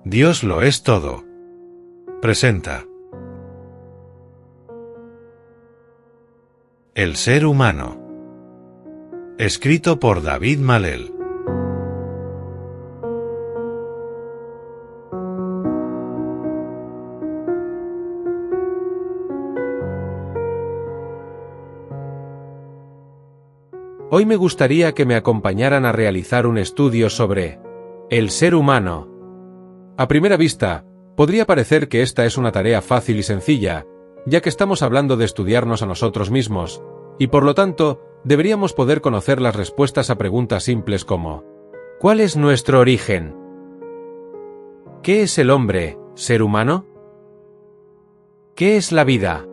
Dios lo es todo. Presenta El ser humano. Escrito por David Malel. Hoy me gustaría que me acompañaran a realizar un estudio sobre el ser humano. A primera vista, podría parecer que esta es una tarea fácil y sencilla, ya que estamos hablando de estudiarnos a nosotros mismos, y por lo tanto, deberíamos poder conocer las respuestas a preguntas simples como: ¿cuál es nuestro origen? ¿Qué es el hombre, ser humano? ¿Qué es la vida?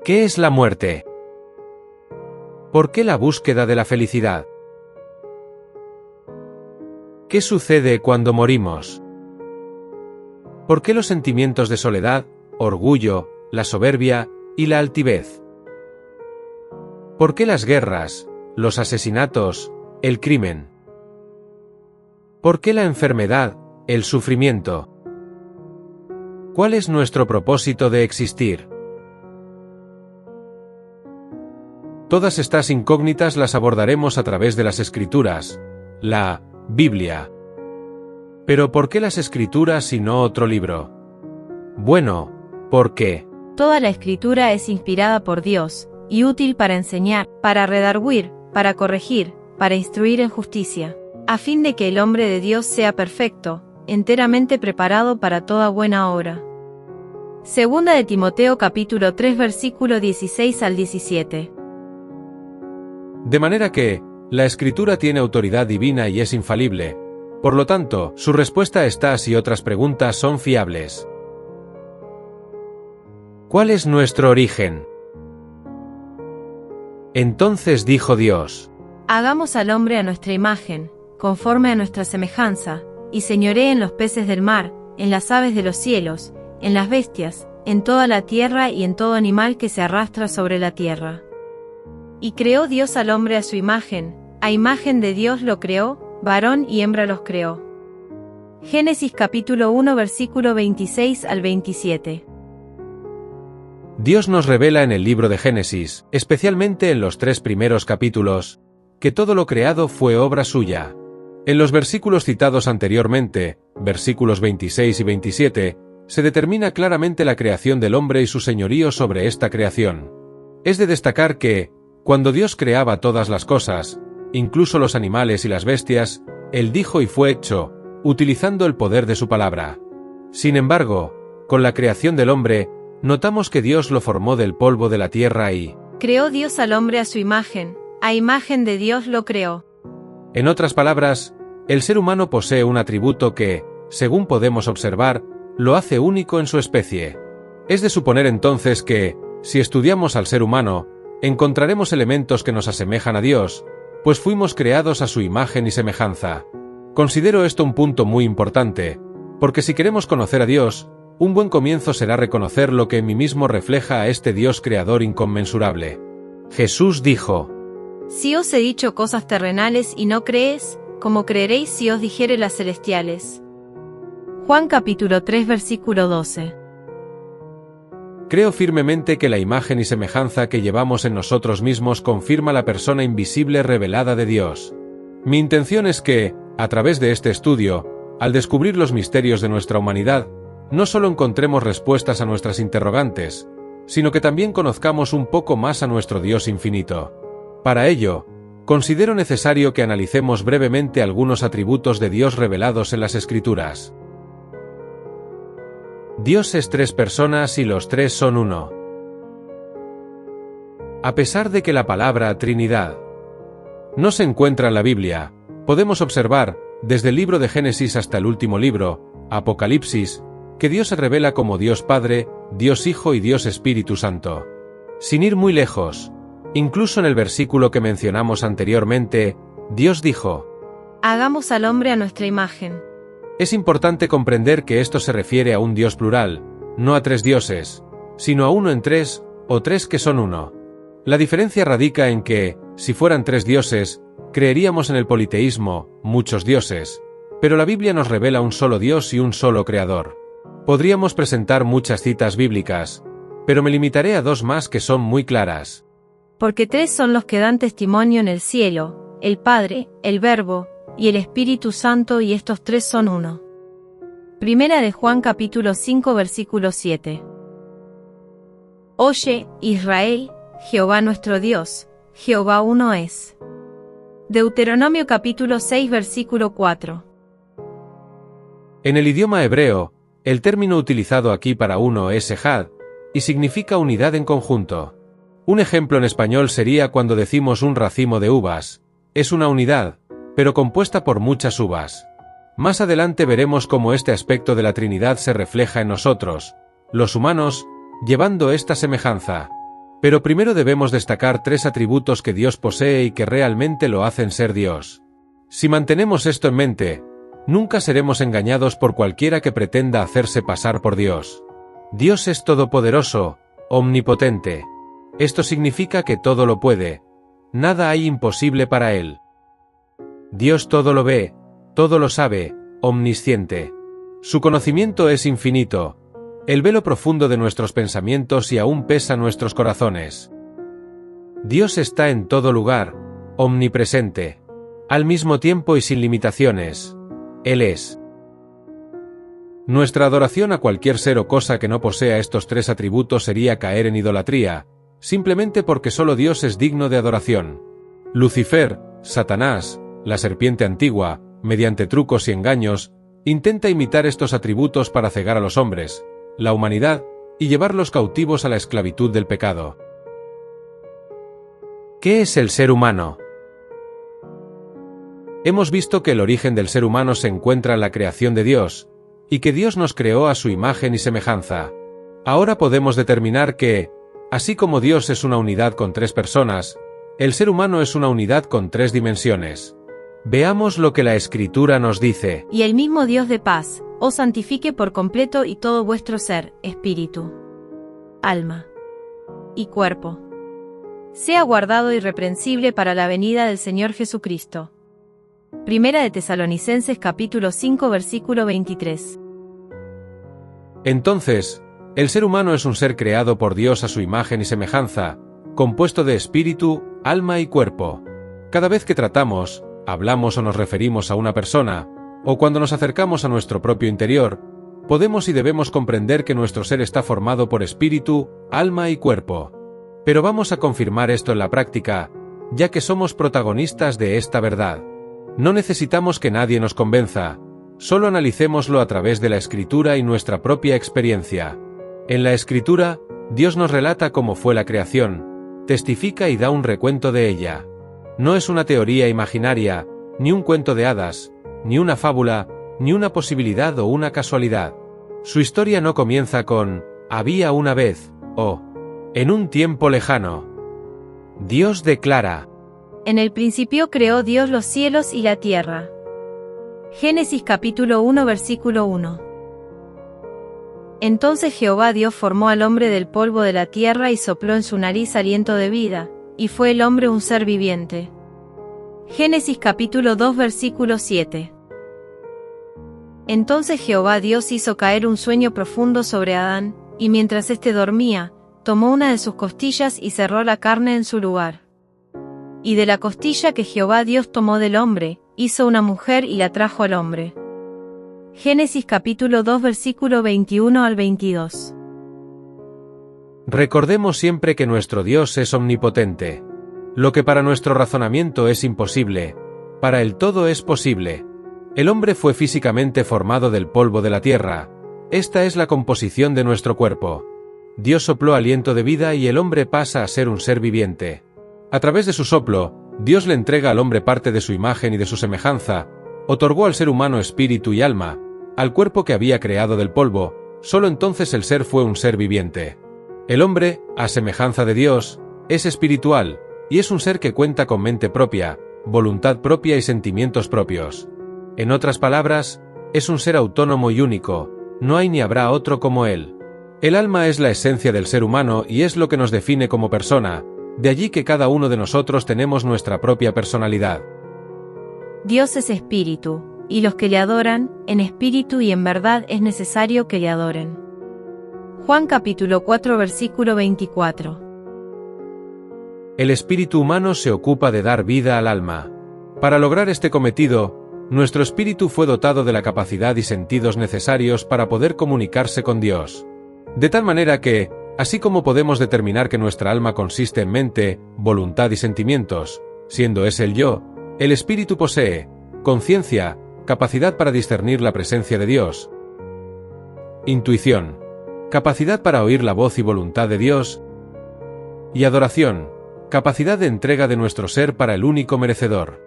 ¿Qué es la muerte? ¿Por qué la búsqueda de la felicidad? ¿Qué sucede cuando morimos? ¿Por qué los sentimientos de soledad, orgullo, la soberbia y la altivez? ¿Por qué las guerras, los asesinatos, el crimen? ¿Por qué la enfermedad, el sufrimiento? ¿Cuál es nuestro propósito de existir? Todas estas incógnitas las abordaremos a través de las Escrituras, la Biblia. ¿Pero por qué las Escrituras y no otro libro? Bueno, porque toda la Escritura es inspirada por Dios, y útil para enseñar, para redarguir, para corregir, para instruir en justicia, a fin de que el hombre de Dios sea perfecto, enteramente preparado para toda buena obra. Segunda de Timoteo capítulo 3 versículo 16 al 17. De manera que, la Escritura tiene autoridad divina y es infalible. Por lo tanto, su respuesta a estas y otras preguntas son fiables. ¿Cuál es nuestro origen? Entonces dijo Dios: hagamos al hombre a nuestra imagen, conforme a nuestra semejanza, y señoree en los peces del mar, en las aves de los cielos, en las bestias, en toda la tierra y en todo animal que se arrastra sobre la tierra. Y creó Dios al hombre a su imagen, a imagen de Dios lo creó, varón y hembra los creó. Génesis capítulo 1 versículo 26 al 27. Dios nos revela en el libro de Génesis, especialmente en los 3 primeros capítulos, que todo lo creado fue obra suya. En los versículos citados anteriormente, versículos 26 y 27, se determina claramente la creación del hombre y su señorío sobre esta creación. Es de destacar que, cuando Dios creaba todas las cosas, incluso los animales y las bestias, Él dijo y fue hecho, utilizando el poder de su palabra. Sin embargo, con la creación del hombre, notamos que Dios lo formó del polvo de la tierra y creó Dios al hombre a su imagen, a imagen de Dios lo creó. En otras palabras, el ser humano posee un atributo que, según podemos observar, lo hace único en su especie. Es de suponer entonces que, si estudiamos al ser humano, encontraremos elementos que nos asemejan a Dios, pues fuimos creados a su imagen y semejanza. Considero esto un punto muy importante, porque si queremos conocer a Dios, un buen comienzo será reconocer lo que en mí mismo refleja a este Dios creador inconmensurable. Jesús dijo: si os he dicho cosas terrenales y no creéis, ¿cómo creeréis si os dijere las celestiales? Juan capítulo 3 versículo 12. Creo firmemente que la imagen y semejanza que llevamos en nosotros mismos confirma la persona invisible revelada de Dios. Mi intención es que, a través de este estudio, al descubrir los misterios de nuestra humanidad, no solo encontremos respuestas a nuestras interrogantes, sino que también conozcamos un poco más a nuestro Dios infinito. Para ello, considero necesario que analicemos brevemente algunos atributos de Dios revelados en las Escrituras. Dios es 3 personas y los 3 son uno. A pesar de que la palabra Trinidad no se encuentra en la Biblia, podemos observar, desde el libro de Génesis hasta el último libro, Apocalipsis, que Dios se revela como Dios Padre, Dios Hijo y Dios Espíritu Santo. Sin ir muy lejos, incluso en el versículo que mencionamos anteriormente, Dios dijo: hagamos al hombre a nuestra imagen. Es importante comprender que esto se refiere a un Dios plural, no a 3 dioses, sino a uno en 3, o 3 que son uno. La diferencia radica en que, si fueran 3 dioses, creeríamos en el politeísmo, muchos dioses, pero la Biblia nos revela un solo Dios y un solo Creador. Podríamos presentar muchas citas bíblicas, pero me limitaré a 2 más que son muy claras. Porque 3 son los que dan testimonio en el cielo, el Padre, el Verbo, y el Espíritu Santo, y estos 3 son uno. Primera de Juan capítulo 5 versículo 7. Oye, Israel, Jehová nuestro Dios, Jehová uno es. Deuteronomio capítulo 6 versículo 4. En el idioma hebreo, el término utilizado aquí para uno es ejad, y significa unidad en conjunto. Un ejemplo en español sería cuando decimos un racimo de uvas. Es una unidad, pero compuesta por muchas uvas. Más adelante veremos cómo este aspecto de la Trinidad se refleja en nosotros, los humanos, llevando esta semejanza. Pero primero debemos destacar 3 atributos que Dios posee y que realmente lo hacen ser Dios. Si mantenemos esto en mente, nunca seremos engañados por cualquiera que pretenda hacerse pasar por Dios. Dios es todopoderoso, omnipotente. Esto significa que todo lo puede. Nada hay imposible para Él. Dios todo lo ve, todo lo sabe, omnisciente. Su conocimiento es infinito. Él ve lo profundo de nuestros pensamientos y aún pesa nuestros corazones. Dios está en todo lugar, omnipresente. Al mismo tiempo y sin limitaciones. Él es. Nuestra adoración a cualquier ser o cosa que no posea estos 3 atributos sería caer en idolatría, simplemente porque solo Dios es digno de adoración. Lucifer, Satanás, la serpiente antigua, mediante trucos y engaños, intenta imitar estos atributos para cegar a los hombres, la humanidad, y llevarlos cautivos a la esclavitud del pecado. ¿Qué es el ser humano? Hemos visto que el origen del ser humano se encuentra en la creación de Dios, y que Dios nos creó a su imagen y semejanza. Ahora podemos determinar que, así como Dios es una unidad con 3 personas, el ser humano es una unidad con 3 dimensiones. Veamos lo que la Escritura nos dice. Y el mismo Dios de paz os santifique por completo y todo vuestro ser, espíritu, alma y cuerpo, sea guardado irreprensible para la venida del Señor Jesucristo. Primera de Tesalonicenses capítulo 5 versículo 23. Entonces, el ser humano es un ser creado por Dios a su imagen y semejanza, compuesto de espíritu, alma y cuerpo. Cada vez que tratamos, hablamos o nos referimos a una persona, o cuando nos acercamos a nuestro propio interior, podemos y debemos comprender que nuestro ser está formado por espíritu, alma y cuerpo. Pero vamos a confirmar esto en la práctica, ya que somos protagonistas de esta verdad. No necesitamos que nadie nos convenza, solo analicémoslo a través de la Escritura y nuestra propia experiencia. En la Escritura, Dios nos relata cómo fue la creación, testifica y da un recuento de ella. No es una teoría imaginaria, ni un cuento de hadas, ni una fábula, ni una posibilidad o una casualidad. Su historia no comienza con «había una vez» o «en un tiempo lejano». Dios declara: En el principio creó Dios los cielos y la tierra. Génesis capítulo 1 versículo 1. Entonces Jehová Dios formó al hombre del polvo de la tierra y sopló en su nariz aliento de vida, y fue el hombre un ser viviente. Génesis capítulo 2 versículo 7. Entonces Jehová Dios hizo caer un sueño profundo sobre Adán, y mientras éste dormía, tomó una de sus costillas y cerró la carne en su lugar. Y de la costilla que Jehová Dios tomó del hombre, hizo una mujer y la trajo al hombre. Génesis capítulo 2 versículo 21 al 22. Recordemos siempre que nuestro Dios es omnipotente. Lo que para nuestro razonamiento es imposible, para Él todo es posible. El hombre fue físicamente formado del polvo de la tierra. Esta es la composición de nuestro cuerpo. Dios sopló aliento de vida y el hombre pasa a ser un ser viviente. A través de su soplo, Dios le entrega al hombre parte de su imagen y de su semejanza, otorgó al ser humano espíritu y alma, al cuerpo que había creado del polvo, solo entonces el ser fue un ser viviente. El hombre, a semejanza de Dios, es espiritual, y es un ser que cuenta con mente propia, voluntad propia y sentimientos propios. En otras palabras, es un ser autónomo y único, no hay ni habrá otro como él. El alma es la esencia del ser humano y es lo que nos define como persona, de allí que cada uno de nosotros tenemos nuestra propia personalidad. Dios es espíritu, y los que le adoran, en espíritu y en verdad es necesario que le adoren. Juan capítulo 4 versículo 24. El espíritu humano se ocupa de dar vida al alma. Para lograr este cometido, nuestro espíritu fue dotado de la capacidad y sentidos necesarios para poder comunicarse con Dios. De tal manera que, así como podemos determinar que nuestra alma consiste en mente, voluntad y sentimientos, siendo ese el yo, el espíritu posee conciencia, capacidad para discernir la presencia de Dios, intuición, capacidad para oír la voz y voluntad de Dios, y adoración, capacidad de entrega de nuestro ser para el único merecedor.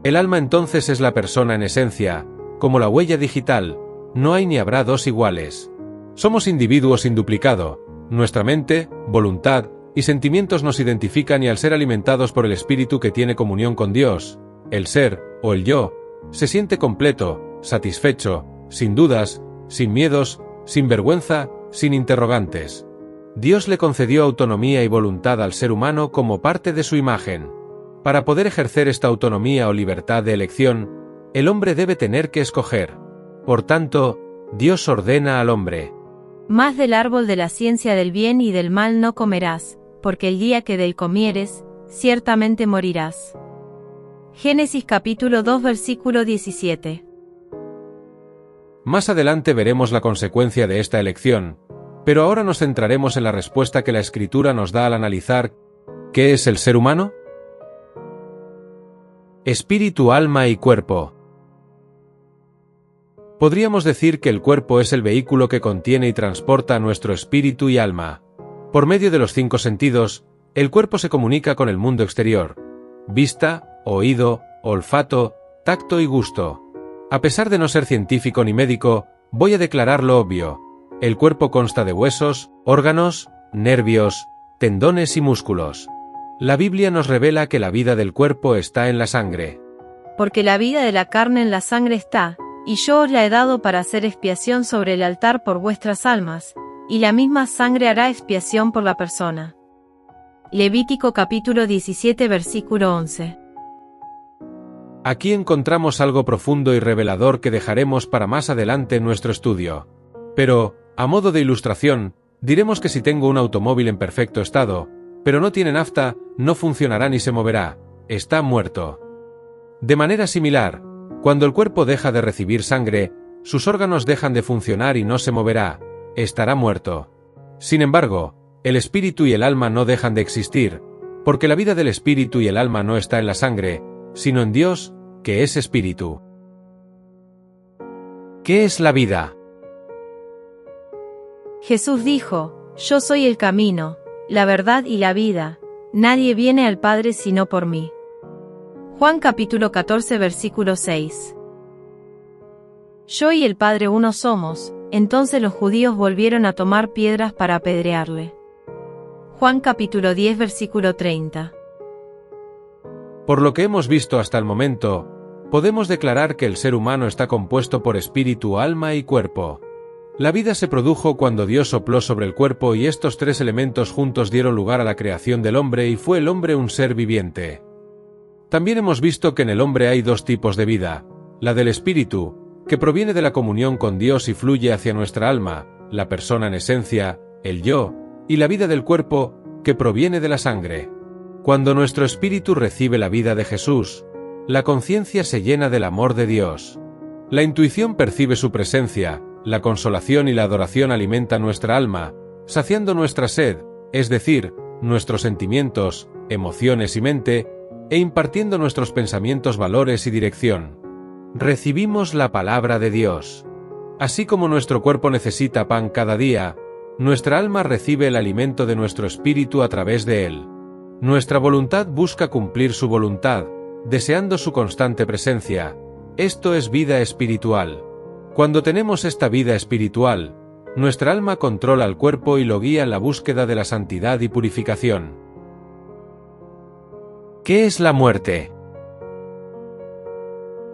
El alma entonces es la persona en esencia, como la huella digital, no hay ni habrá dos iguales. Somos individuos sin duplicado, nuestra mente, voluntad y sentimientos nos identifican y al ser alimentados por el espíritu que tiene comunión con Dios, el ser, o el yo, se siente completo, satisfecho, sin dudas, sin miedos, sin vergüenza, sin interrogantes. Dios le concedió autonomía y voluntad al ser humano como parte de su imagen. Para poder ejercer esta autonomía o libertad de elección, el hombre debe tener que escoger. Por tanto, Dios ordena al hombre: Más del árbol de la ciencia del bien y del mal no comerás, porque el día que del comieres, ciertamente morirás. Génesis capítulo 2 versículo 17. Más adelante veremos la consecuencia de esta elección, pero ahora nos centraremos en la respuesta que la Escritura nos da al analizar ¿qué es el ser humano? Espíritu, alma y cuerpo. Podríamos decir que el cuerpo es el vehículo que contiene y transporta nuestro espíritu y alma. Por medio de los 5 sentidos, el cuerpo se comunica con el mundo exterior: vista, oído, olfato, tacto y gusto. A pesar de no ser científico ni médico, voy a declarar lo obvio: el cuerpo consta de huesos, órganos, nervios, tendones y músculos. La Biblia nos revela que la vida del cuerpo está en la sangre. Porque la vida de la carne en la sangre está, y yo os la he dado para hacer expiación sobre el altar por vuestras almas, y la misma sangre hará expiación por la persona. Levítico capítulo 17 versículo 11. Aquí encontramos algo profundo y revelador que dejaremos para más adelante en nuestro estudio. Pero, a modo de ilustración, diremos que si tengo un automóvil en perfecto estado, pero no tiene nafta, no funcionará ni se moverá, está muerto. De manera similar, cuando el cuerpo deja de recibir sangre, sus órganos dejan de funcionar y no se moverá, estará muerto. Sin embargo, el espíritu y el alma no dejan de existir, porque la vida del espíritu y el alma no está en la sangre, sino en Dios, que es espíritu. ¿Qué es la vida? Jesús dijo: Yo soy el camino, la verdad y la vida, nadie viene al Padre sino por mí. Juan capítulo 14 versículo 6. Yo y el Padre uno somos. Entonces los judíos volvieron a tomar piedras para apedrearle. Juan capítulo 10 versículo 30. Por lo que hemos visto hasta el momento, podemos declarar que el ser humano está compuesto por espíritu, alma y cuerpo. La vida se produjo cuando Dios sopló sobre el cuerpo y estos 3 elementos juntos dieron lugar a la creación del hombre y fue el hombre un ser viviente. También hemos visto que en el hombre hay 2 tipos de vida: la del espíritu, que proviene de la comunión con Dios y fluye hacia nuestra alma, la persona en esencia, el yo, y la vida del cuerpo, que proviene de la sangre. Cuando nuestro espíritu recibe la vida de Jesús, la conciencia se llena del amor de Dios. La intuición percibe su presencia, la consolación y la adoración alimentan nuestra alma, saciando nuestra sed, es decir, nuestros sentimientos, emociones y mente, e impartiendo nuestros pensamientos valores y dirección. Recibimos la palabra de Dios. Así como nuestro cuerpo necesita pan cada día, nuestra alma recibe el alimento de nuestro espíritu a través de él. Nuestra voluntad busca cumplir su voluntad, deseando su constante presencia. Esto es vida espiritual. Cuando tenemos esta vida espiritual, nuestra alma controla al cuerpo y lo guía en la búsqueda de la santidad y purificación. ¿Qué es la muerte?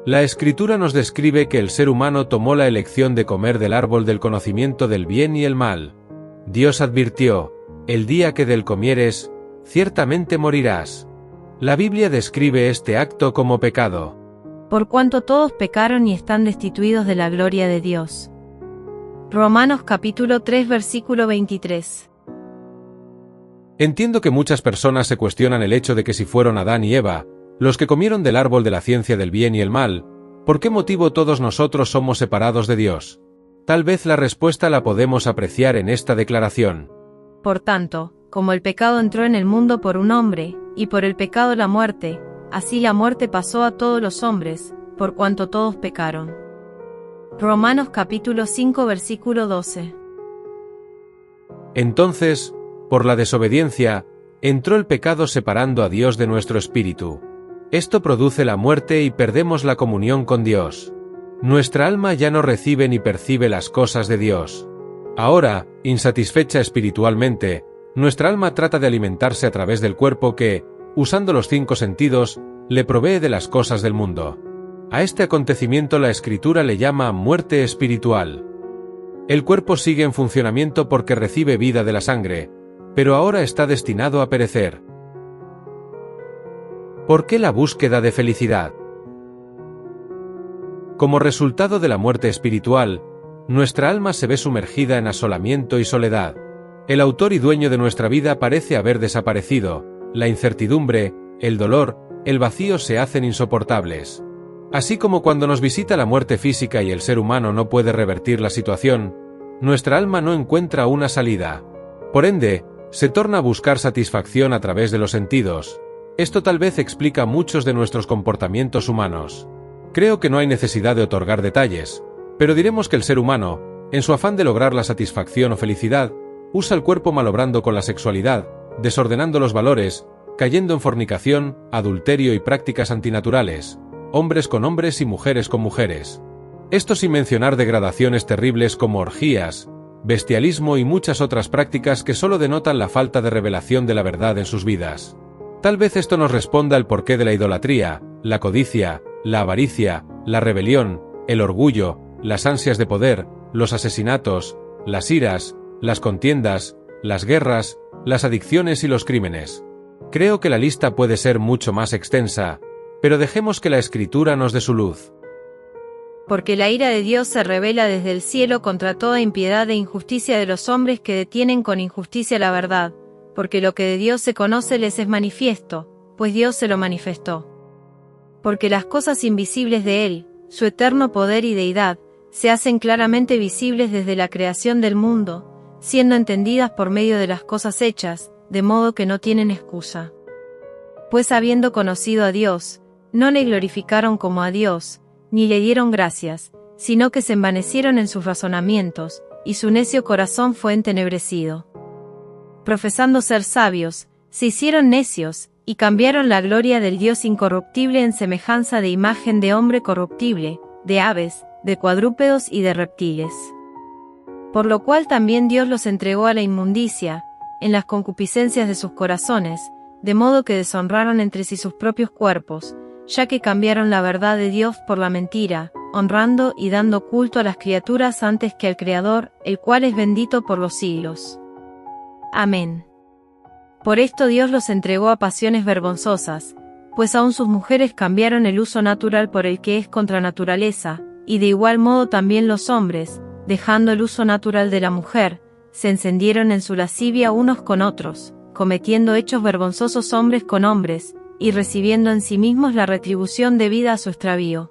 La Escritura nos describe que el ser humano tomó la elección de comer del árbol del conocimiento del bien y el mal. Dios advirtió: el día que del comieres, ciertamente morirás. La Biblia describe este acto como pecado. por cuanto todos pecaron y están destituidos de la gloria de Dios. Romanos capítulo 3 versículo 23. Entiendo que muchas personas se cuestionan el hecho de que si fueron Adán y Eva, los que comieron del árbol de la ciencia del bien y el mal, ¿por qué motivo todos nosotros somos separados de Dios? Tal vez la respuesta la podemos apreciar en esta declaración. Por tanto, como el pecado entró en el mundo por un hombre, y por el pecado la muerte, así la muerte pasó a todos los hombres, por cuanto todos pecaron. Romanos capítulo 5 versículo 12. Entonces, por la desobediencia, entró el pecado separando a Dios de nuestro espíritu. Esto produce la muerte y perdemos la comunión con Dios. Nuestra alma ya no recibe ni percibe las cosas de Dios. Ahora, insatisfecha espiritualmente, nuestra alma trata de alimentarse a través del cuerpo que, usando los 5 sentidos, le provee de las cosas del mundo. A este acontecimiento la Escritura le llama muerte espiritual. El cuerpo sigue en funcionamiento porque recibe vida de la sangre, pero ahora está destinado a perecer. ¿Por qué la búsqueda de felicidad? Como resultado de la muerte espiritual, nuestra alma se ve sumergida en asolamiento y soledad. El autor y dueño de nuestra vida parece haber desaparecido, la incertidumbre, el dolor, el vacío se hacen insoportables. Así como cuando nos visita la muerte física y el ser humano no puede revertir la situación, nuestra alma no encuentra una salida. Por ende, se torna a buscar satisfacción a través de los sentidos. Esto tal vez explica muchos de nuestros comportamientos humanos. Creo que no hay necesidad de otorgar detalles, pero diremos que el ser humano, en su afán de lograr la satisfacción o felicidad, usa el cuerpo malobrando con la sexualidad, desordenando los valores, cayendo en fornicación, adulterio y prácticas antinaturales, hombres con hombres y mujeres con mujeres. Esto sin mencionar degradaciones terribles como orgías, bestialismo y muchas otras prácticas que solo denotan la falta de revelación de la verdad en sus vidas. Tal vez esto nos responda el porqué de la idolatría, la codicia, la avaricia, la rebelión, el orgullo, las ansias de poder, los asesinatos, las iras, las contiendas, las guerras, las adicciones y los crímenes. Creo que la lista puede ser mucho más extensa, pero dejemos que la Escritura nos dé su luz. Porque la ira de Dios se revela desde el cielo contra toda impiedad e injusticia de los hombres que detienen con injusticia la verdad, porque lo que de Dios se conoce les es manifiesto, pues Dios se lo manifestó. Porque las cosas invisibles de Él, su eterno poder y deidad, se hacen claramente visibles desde la creación del mundo, siendo entendidas por medio de las cosas hechas, de modo que no tienen excusa. Pues habiendo conocido a Dios, no le glorificaron como a Dios, ni le dieron gracias, sino que se envanecieron en sus razonamientos, y su necio corazón fue entenebrecido. Profesando ser sabios, se hicieron necios, y cambiaron la gloria del Dios incorruptible en semejanza de imagen de hombre corruptible, de aves, de cuadrúpedos y de reptiles. Por lo cual también Dios los entregó a la inmundicia, en las concupiscencias de sus corazones, de modo que deshonraron entre sí sus propios cuerpos, ya que cambiaron la verdad de Dios por la mentira, honrando y dando culto a las criaturas antes que al Creador, el cual es bendito por los siglos. Amén. Por esto Dios los entregó a pasiones vergonzosas, pues aun sus mujeres cambiaron el uso natural por el que es contra naturaleza, y de igual modo también los hombres, dejando el uso natural de la mujer, se encendieron en su lascivia unos con otros, cometiendo hechos vergonzosos hombres con hombres, y recibiendo en sí mismos la retribución debida a su extravío.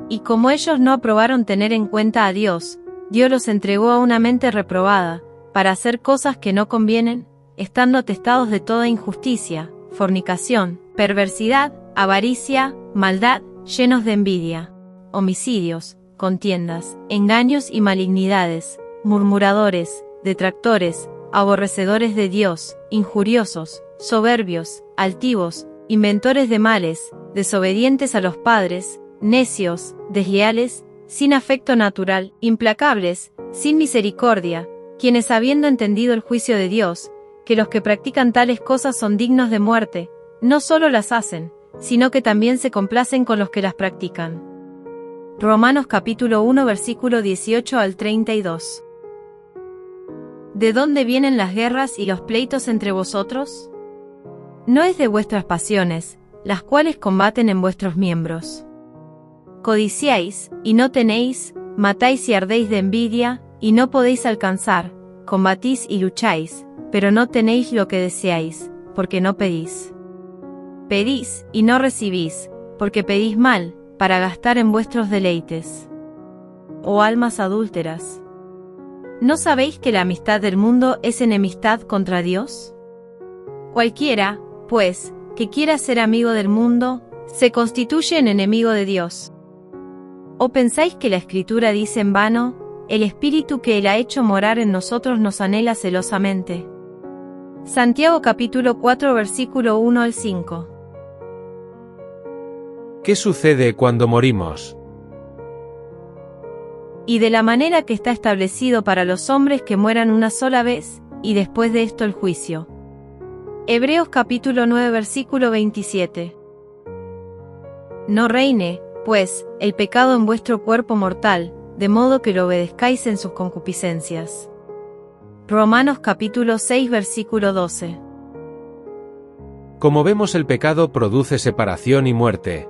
Y como ellos no aprobaron tener en cuenta a Dios, Dios los entregó a una mente reprobada, para hacer cosas que no convienen, estando atestados de toda injusticia, fornicación, perversidad, avaricia, maldad, llenos de envidia, homicidios, contiendas, engaños y malignidades, murmuradores, detractores, aborrecedores de Dios, injuriosos, soberbios, altivos, inventores de males, desobedientes a los padres, necios, desleales, sin afecto natural, implacables, sin misericordia, quienes habiendo entendido el juicio de Dios, que los que practican tales cosas son dignos de muerte, no solo las hacen, sino que también se complacen con los que las practican. Romanos capítulo 1 versículo 18 al 32. ¿De dónde vienen las guerras y los pleitos entre vosotros? ¿No es de vuestras pasiones, las cuales combaten en vuestros miembros? Codiciáis, y no tenéis, matáis y ardéis de envidia, y no podéis alcanzar, combatís y lucháis, pero no tenéis lo que deseáis, porque no pedís. Pedís, y no recibís, porque pedís mal, para gastar en vuestros deleites. Oh almas adúlteras, ¿no sabéis que la amistad del mundo es enemistad contra Dios? Cualquiera, pues, que quiera ser amigo del mundo, se constituye en enemigo de Dios. ¿O pensáis que la Escritura dice en vano, el Espíritu que Él ha hecho morar en nosotros nos anhela celosamente? Santiago capítulo 4 versículo 1 al 5. ¿Qué sucede cuando morimos? Y de la manera que está establecido para los hombres que mueran una sola vez, y después de esto el juicio. Hebreos capítulo 9 versículo 27. No reine, pues, el pecado en vuestro cuerpo mortal, de modo que lo obedezcáis en sus concupiscencias. Romanos capítulo 6 versículo 12. Como vemos, el pecado produce separación y muerte.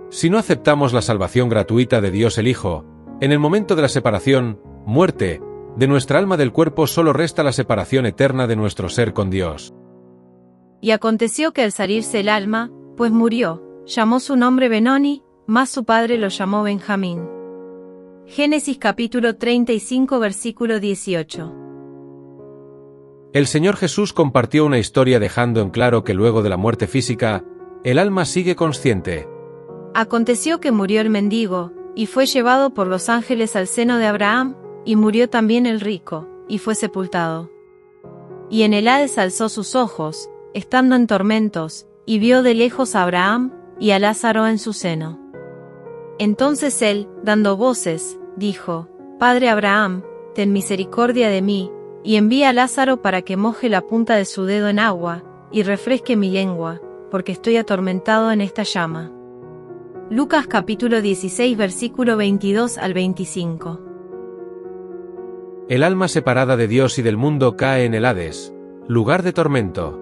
Si no aceptamos la salvación gratuita de Dios el Hijo, en el momento de la separación, muerte, de nuestra alma del cuerpo solo resta la separación eterna de nuestro ser con Dios. Y aconteció que al salirse el alma, pues murió, llamó su nombre Benoni, mas su padre lo llamó Benjamín. Génesis capítulo 35 versículo 18. El Señor Jesús compartió una historia dejando en claro que luego de la muerte física, el alma sigue consciente. Aconteció que murió el mendigo, y fue llevado por los ángeles al seno de Abraham, y murió también el rico, y fue sepultado. Y en el Hades alzó sus ojos, estando en tormentos, y vio de lejos a Abraham, y a Lázaro en su seno. Entonces él, dando voces, dijo, Padre Abraham, ten misericordia de mí, y envía a Lázaro para que moje la punta de su dedo en agua, y refresque mi lengua, porque estoy atormentado en esta llama. Lucas capítulo 16 versículo 22 al 25. El alma separada de Dios y del mundo cae en el Hades, lugar de tormento.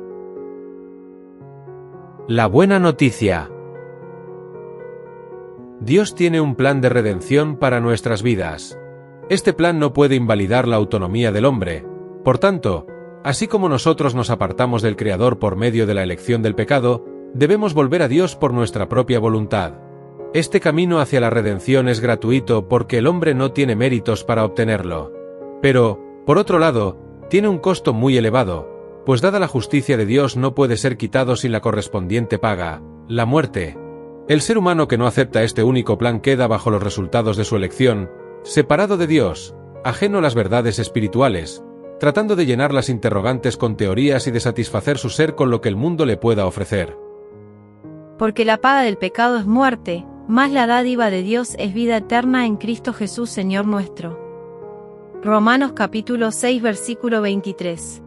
La buena noticia. Dios tiene un plan de redención para nuestras vidas. Este plan no puede invalidar la autonomía del hombre. Por tanto, así como nosotros nos apartamos del Creador por medio de la elección del pecado, debemos volver a Dios por nuestra propia voluntad. Este camino hacia la redención es gratuito porque el hombre no tiene méritos para obtenerlo. Pero, por otro lado, tiene un costo muy elevado, pues dada la justicia de Dios no puede ser quitado sin la correspondiente paga, la muerte. El ser humano que no acepta este único plan queda bajo los resultados de su elección, separado de Dios, ajeno a las verdades espirituales, tratando de llenar las interrogantes con teorías y de satisfacer su ser con lo que el mundo le pueda ofrecer. Porque la paga del pecado es muerte, mas la dádiva de Dios es vida eterna en Cristo Jesús Señor nuestro. Romanos capítulo 6 versículo 23.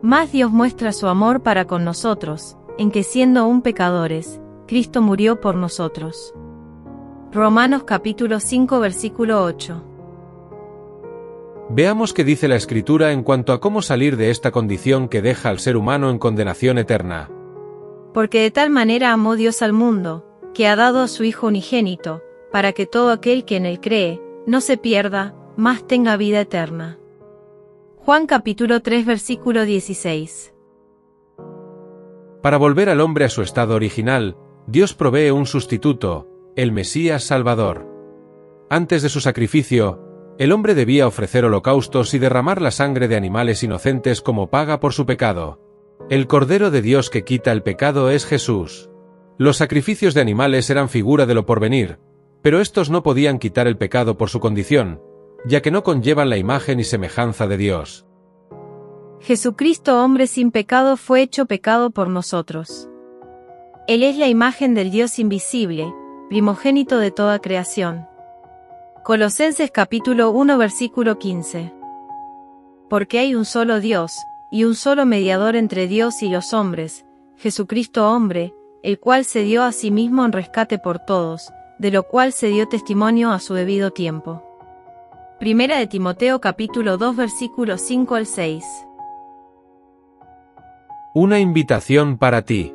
Mas Dios muestra su amor para con nosotros, en que siendo aún pecadores, Cristo murió por nosotros. Romanos capítulo 5 versículo 8. Veamos qué dice la Escritura en cuanto a cómo salir de esta condición que deja al ser humano en condenación eterna. Porque de tal manera amó Dios al mundo, que ha dado a su Hijo unigénito, para que todo aquel que en él cree, no se pierda, mas tenga vida eterna. Juan capítulo 3 versículo 16. Para volver al hombre a su estado original, Dios provee un sustituto, el Mesías Salvador. Antes de su sacrificio, el hombre debía ofrecer holocaustos y derramar la sangre de animales inocentes como paga por su pecado. El Cordero de Dios que quita el pecado es Jesús. Los sacrificios de animales eran figura de lo porvenir, pero estos no podían quitar el pecado por su condición, ya que no conllevan la imagen y semejanza de Dios. Jesucristo, hombre sin pecado, fue hecho pecado por nosotros. Él es la imagen del Dios invisible, primogénito de toda creación. Colosenses capítulo 1 versículo 15. Porque hay un solo Dios, y un solo mediador entre Dios y los hombres, Jesucristo hombre, el cual se dio a sí mismo en rescate por todos, de lo cual se dio testimonio a su debido tiempo. Primera de Timoteo capítulo 2 versículos 5 al 6. Una invitación para ti.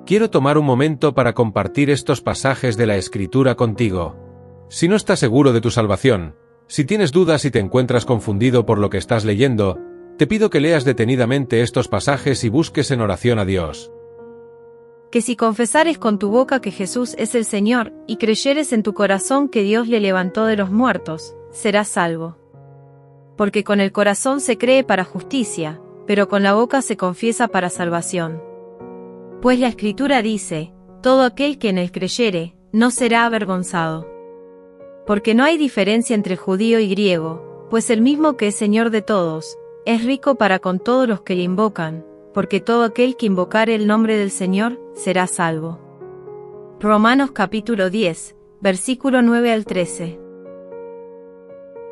Quiero tomar un momento para compartir estos pasajes de la Escritura contigo. Si no estás seguro de tu salvación, si tienes dudas y te encuentras confundido por lo que estás leyendo, te pido que leas detenidamente estos pasajes y busques en oración a Dios. Que si confesares con tu boca que Jesús es el Señor, y creyeres en tu corazón que Dios le levantó de los muertos, serás salvo. Porque con el corazón se cree para justicia, pero con la boca se confiesa para salvación. Pues la Escritura dice, todo aquel que en él creyere, no será avergonzado. Porque no hay diferencia entre judío y griego, pues el mismo que es Señor de todos, es rico para con todos los que le invocan, porque todo aquel que invocare el nombre del Señor, será salvo. Romanos capítulo 10, versículo 9 al 13.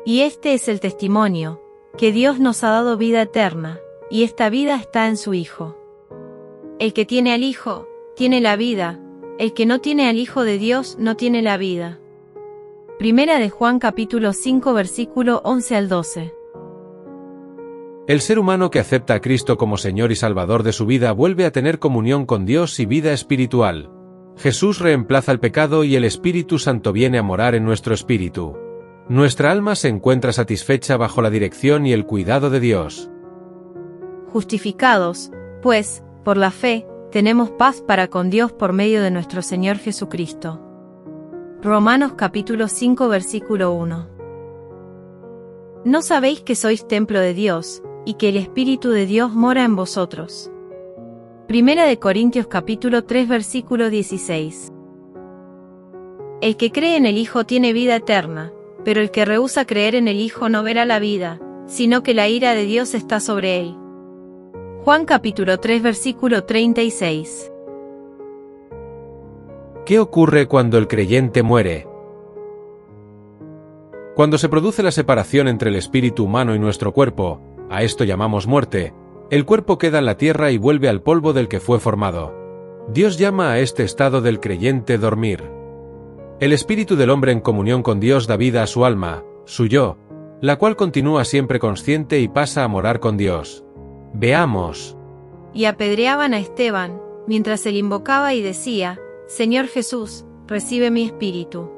Y este es el testimonio, que Dios nos ha dado vida eterna, y esta vida está en su Hijo. El que tiene al Hijo, tiene la vida, el que no tiene al Hijo de Dios no tiene la vida. Primera de Juan capítulo 5 versículo 11 al 12. El ser humano que acepta a Cristo como Señor y Salvador de su vida vuelve a tener comunión con Dios y vida espiritual. Jesús reemplaza el pecado y el Espíritu Santo viene a morar en nuestro espíritu. Nuestra alma se encuentra satisfecha bajo la dirección y el cuidado de Dios. Justificados, pues, por la fe, tenemos paz para con Dios por medio de nuestro Señor Jesucristo. Romanos capítulo 5 versículo 1. ¿No sabéis que sois templo de Dios, y que el Espíritu de Dios mora en vosotros? Primera de Corintios capítulo 3 versículo 16. El que cree en el Hijo tiene vida eterna, pero el que rehúsa creer en el Hijo no verá la vida, sino que la ira de Dios está sobre él. Juan capítulo 3 versículo 36. ¿Qué ocurre cuando el creyente muere? Cuando se produce la separación entre el espíritu humano y nuestro cuerpo, a esto llamamos muerte, el cuerpo queda en la tierra y vuelve al polvo del que fue formado. Dios llama a este estado del creyente dormir. El espíritu del hombre en comunión con Dios da vida a su alma, su yo, la cual continúa siempre consciente y pasa a morar con Dios. Veamos. Y apedreaban a Esteban, mientras él invocaba y decía, Señor Jesús, recibe mi espíritu.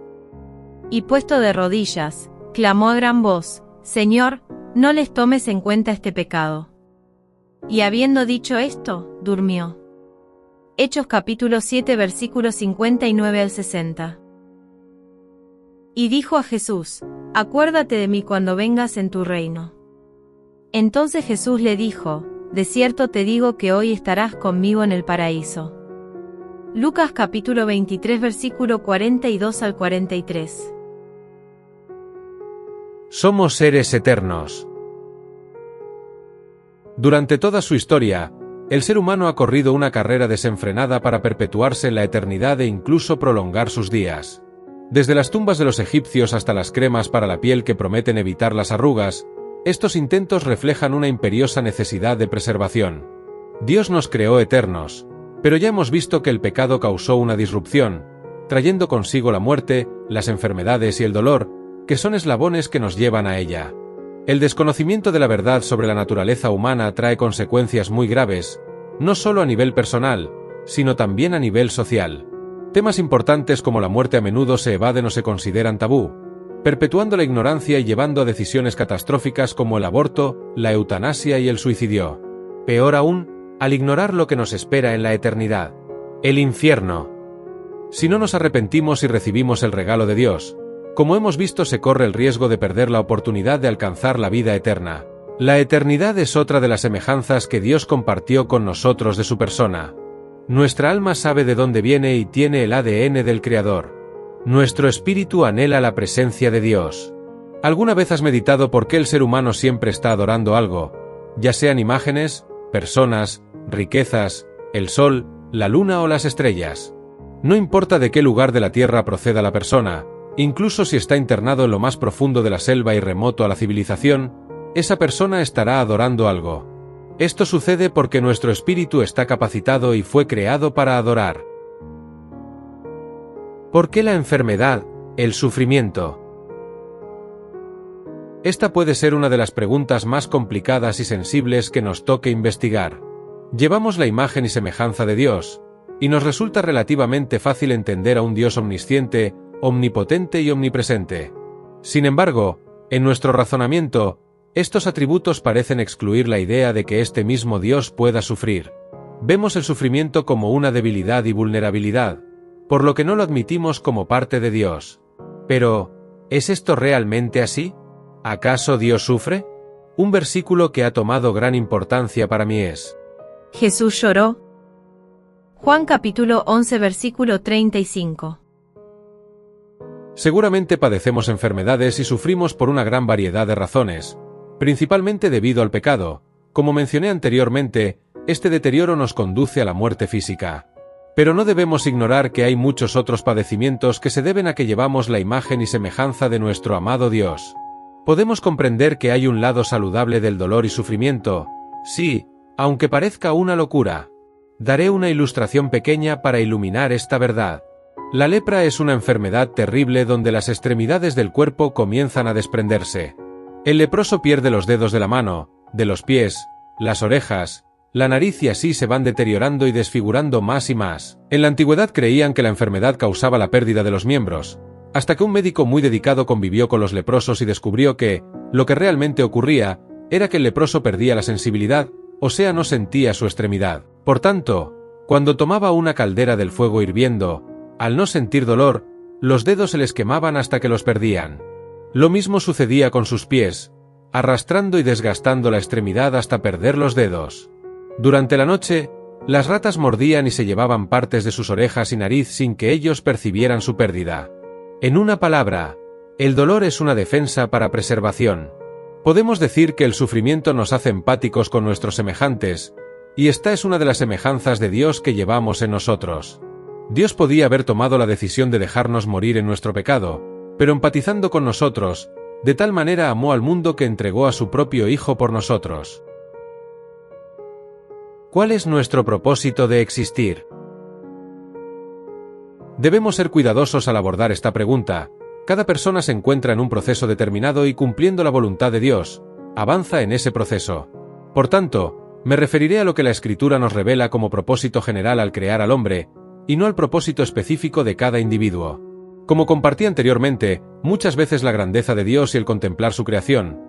Y puesto de rodillas, clamó a gran voz, Señor, no les tomes en cuenta este pecado. Y habiendo dicho esto, durmió. Hechos capítulo 7 versículos 59 al 60. Y dijo a Jesús, acuérdate de mí cuando vengas en tu reino. Entonces Jesús le dijo, de cierto te digo que hoy estarás conmigo en el paraíso. Lucas capítulo 23 versículo 42 al 43. Somos seres eternos. Durante toda su historia, el ser humano ha corrido una carrera desenfrenada para perpetuarse en la eternidad e incluso prolongar sus días. Desde las tumbas de los egipcios hasta las cremas para la piel que prometen evitar las arrugas, estos intentos reflejan una imperiosa necesidad de preservación. Dios nos creó eternos, pero ya hemos visto que el pecado causó una disrupción, trayendo consigo la muerte, las enfermedades y el dolor, que son eslabones que nos llevan a ella. El desconocimiento de la verdad sobre la naturaleza humana trae consecuencias muy graves, no solo a nivel personal, sino también a nivel social. Temas importantes como la muerte a menudo se evaden o se consideran tabú, perpetuando la ignorancia y llevando a decisiones catastróficas como el aborto, la eutanasia y el suicidio. Peor aún, al ignorar lo que nos espera en la eternidad. El infierno. Si no nos arrepentimos y recibimos el regalo de Dios, como hemos visto, se corre el riesgo de perder la oportunidad de alcanzar la vida eterna. La eternidad es otra de las semejanzas que Dios compartió con nosotros de su persona. Nuestra alma sabe de dónde viene y tiene el ADN del Creador. Nuestro espíritu anhela la presencia de Dios. ¿Alguna vez has meditado por qué el ser humano siempre está adorando algo, ya sean imágenes, personas, riquezas, el sol, la luna o las estrellas? No importa de qué lugar de la tierra proceda la persona, incluso si está internado en lo más profundo de la selva y remoto a la civilización, esa persona estará adorando algo. Esto sucede porque nuestro espíritu está capacitado y fue creado para adorar. ¿Por qué la enfermedad, el sufrimiento? Esta puede ser una de las preguntas más complicadas y sensibles que nos toque investigar. Llevamos la imagen y semejanza de Dios, y nos resulta relativamente fácil entender a un Dios omnisciente, omnipotente y omnipresente. Sin embargo, en nuestro razonamiento, estos atributos parecen excluir la idea de que este mismo Dios pueda sufrir. Vemos el sufrimiento como una debilidad y vulnerabilidad, por lo que no lo admitimos como parte de Dios. Pero, ¿es esto realmente así? ¿Acaso Dios sufre? Un versículo que ha tomado gran importancia para mí es: Jesús lloró. Juan capítulo 11 versículo 35. Seguramente padecemos enfermedades y sufrimos por una gran variedad de razones, principalmente debido al pecado. Como mencioné anteriormente, este deterioro nos conduce a la muerte física. Pero no debemos ignorar que hay muchos otros padecimientos que se deben a que llevamos la imagen y semejanza de nuestro amado Dios. Podemos comprender que hay un lado saludable del dolor y sufrimiento, sí, aunque parezca una locura. Daré una ilustración pequeña para iluminar esta verdad. La lepra es una enfermedad terrible donde las extremidades del cuerpo comienzan a desprenderse. El leproso pierde los dedos de la mano, de los pies, las orejas, la nariz y así se van deteriorando y desfigurando más y más. En la antigüedad creían que la enfermedad causaba la pérdida de los miembros, hasta que un médico muy dedicado convivió con los leprosos y descubrió que, lo que realmente ocurría, era que el leproso perdía la sensibilidad, o sea, no sentía su extremidad. Por tanto, cuando tomaba una caldera del fuego hirviendo, al no sentir dolor, los dedos se les quemaban hasta que los perdían. Lo mismo sucedía con sus pies, arrastrando y desgastando la extremidad hasta perder los dedos. Durante la noche, las ratas mordían y se llevaban partes de sus orejas y nariz sin que ellos percibieran su pérdida. En una palabra, el dolor es una defensa para preservación. Podemos decir que el sufrimiento nos hace empáticos con nuestros semejantes, y esta es una de las semejanzas de Dios que llevamos en nosotros. Dios podía haber tomado la decisión de dejarnos morir en nuestro pecado, pero empatizando con nosotros, de tal manera amó al mundo que entregó a su propio Hijo por nosotros. ¿Cuál es nuestro propósito de existir? Debemos ser cuidadosos al abordar esta pregunta. Cada persona se encuentra en un proceso determinado y cumpliendo la voluntad de Dios, avanza en ese proceso. Por tanto, me referiré a lo que la Escritura nos revela como propósito general al crear al hombre, y no al propósito específico de cada individuo. Como compartí anteriormente, muchas veces la grandeza de Dios y el contemplar su creación,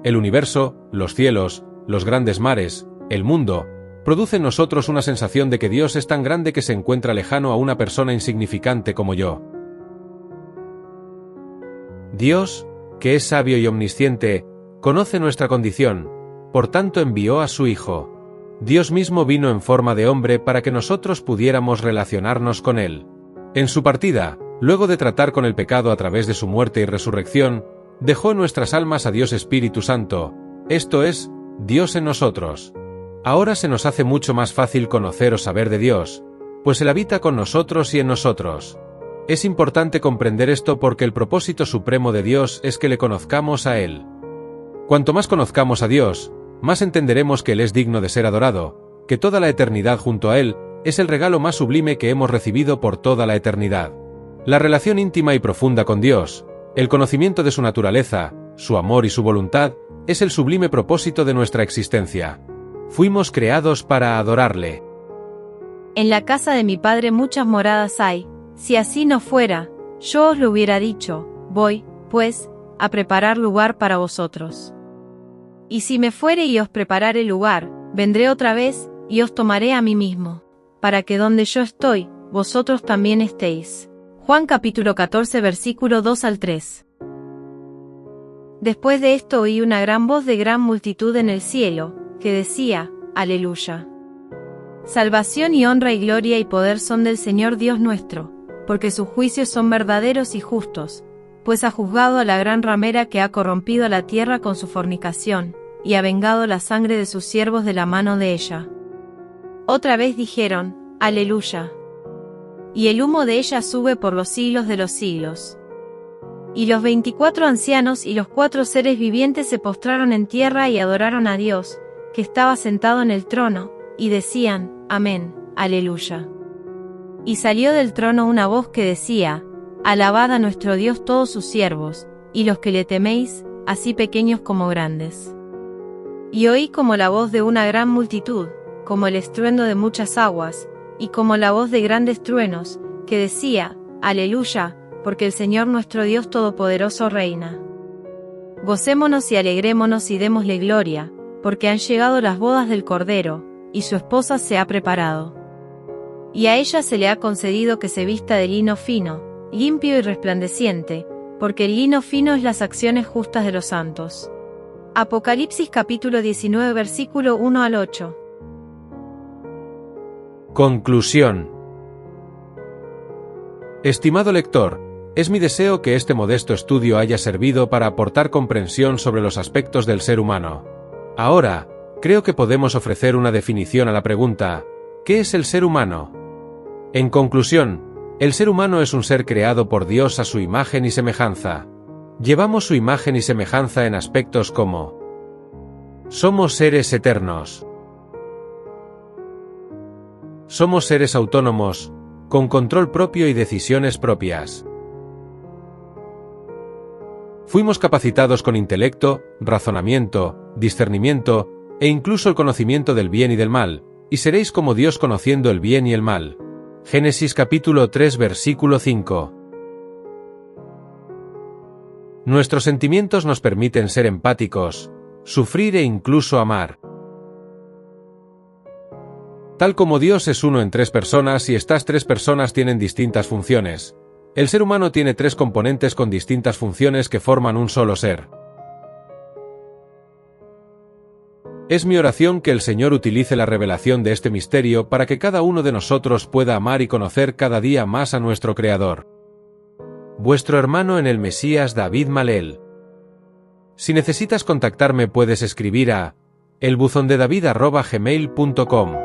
el universo, los cielos, los grandes mares, el mundo, produce en nosotros una sensación de que Dios es tan grande que se encuentra lejano a una persona insignificante como yo. Dios, que es sabio y omnisciente, conoce nuestra condición, por tanto envió a su Hijo. Dios mismo vino en forma de hombre para que nosotros pudiéramos relacionarnos con Él. En su partida, luego de tratar con el pecado a través de su muerte y resurrección, dejó en nuestras almas a Dios Espíritu Santo, esto es, Dios en nosotros. Ahora se nos hace mucho más fácil conocer o saber de Dios, pues Él habita con nosotros y en nosotros. Es importante comprender esto porque el propósito supremo de Dios es que le conozcamos a Él. Cuanto más conozcamos a Dios, más entenderemos que Él es digno de ser adorado, que toda la eternidad junto a Él es el regalo más sublime que hemos recibido por toda la eternidad. La relación íntima y profunda con Dios, el conocimiento de su naturaleza, su amor y su voluntad, es el sublime propósito de nuestra existencia. Fuimos creados para adorarle. En la casa de mi Padre muchas moradas hay. Si así no fuera, yo os lo hubiera dicho. Voy, pues, a preparar lugar para vosotros. Y si me fuere y os preparare lugar, vendré otra vez, y os tomaré a mí mismo, para que donde yo estoy, vosotros también estéis. Juan capítulo 14 versículo 2 al 3. Después de esto oí una gran voz de gran multitud en el cielo, que decía, Aleluya. Salvación y honra y gloria y poder son del Señor Dios nuestro, porque sus juicios son verdaderos y justos, pues ha juzgado a la gran ramera que ha corrompido a la tierra con su fornicación, y ha vengado la sangre de sus siervos de la mano de ella. Otra vez dijeron, Aleluya. Y el humo de ella sube por los siglos de los siglos. Y los 24 ancianos y los 4 seres vivientes se postraron en tierra y adoraron a Dios, que estaba sentado en el trono, y decían, Amén, Aleluya. Y salió del trono una voz que decía, Alabad a nuestro Dios todos sus siervos, y los que le teméis, así pequeños como grandes. Y oí como la voz de una gran multitud, como el estruendo de muchas aguas, y como la voz de grandes truenos, que decía, Aleluya, porque el Señor nuestro Dios Todopoderoso reina. Gocémonos y alegrémonos y démosle gloria, porque han llegado las bodas del Cordero, y su esposa se ha preparado. Y a ella se le ha concedido que se vista de lino fino, limpio y resplandeciente, porque el lino fino es las acciones justas de los santos. Apocalipsis capítulo 19 versículo 1 al 8. Conclusión. Estimado lector, es mi deseo que este modesto estudio haya servido para aportar comprensión sobre los aspectos del ser humano. Ahora, creo que podemos ofrecer una definición a la pregunta, ¿qué es el ser humano? En conclusión, el ser humano es un ser creado por Dios a su imagen y semejanza. Llevamos su imagen y semejanza en aspectos como: somos seres eternos. Somos seres autónomos, con control propio y decisiones propias. Fuimos capacitados con intelecto, razonamiento, discernimiento, e incluso el conocimiento del bien y del mal, y seréis como Dios conociendo el bien y el mal. Génesis capítulo 3 versículo 5. Nuestros sentimientos nos permiten ser empáticos, sufrir e incluso amar. Tal como Dios es uno en 3 personas y estas 3 personas tienen distintas funciones, el ser humano tiene 3 componentes con distintas funciones que forman un solo ser. Es mi oración que el Señor utilice la revelación de este misterio para que cada uno de nosotros pueda amar y conocer cada día más a nuestro Creador. Vuestro hermano en el Mesías David Malel. Si necesitas contactarme puedes escribir a elbuzondedavid@gmail.com.